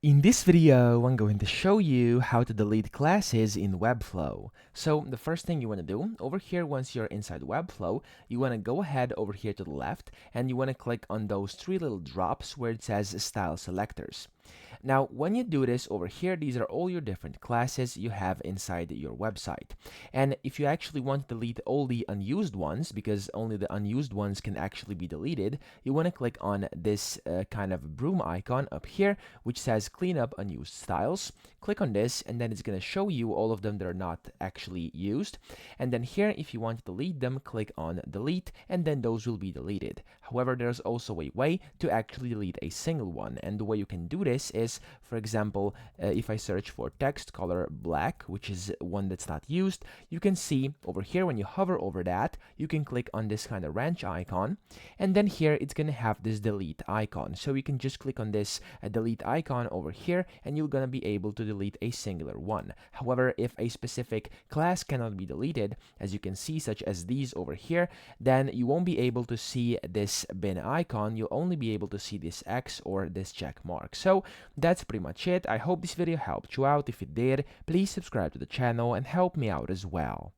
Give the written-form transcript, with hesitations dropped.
In this video, I'm going to show you how to delete classes in Webflow. So the first thing you want to do over here, once you're inside Webflow, you want to go ahead over here to the left and you want to click on those three little drops where it says Style Selectors. Now, when you do this over here, these are all your different classes you have inside your website. And if you actually want to delete all the unused ones, because only the unused ones can actually be deleted, you want to click on this kind of broom icon up here, which says Clean Up Unused Styles. Click on this, and then it's going to show you all of them that are not actually used. And then here, if you want to delete them, click on Delete, and then those will be deleted. However, there's also a way to actually delete a single one, and the way you can do this is, for example, if I search for text color black, which is one that's not used, you can see over here when you hover over that, you can click on this kind of wrench icon, and then here it's going to have this delete icon. So you can just click on this delete icon over here, and you're going to be able to delete a singular one. However, if a specific class cannot be deleted, as you can see, such as these over here, then you won't be able to see this bin icon. You'll only be able to see this X or this check mark. So that's pretty much it. I hope this video helped you out. If it did, please subscribe to the channel and help me out as well.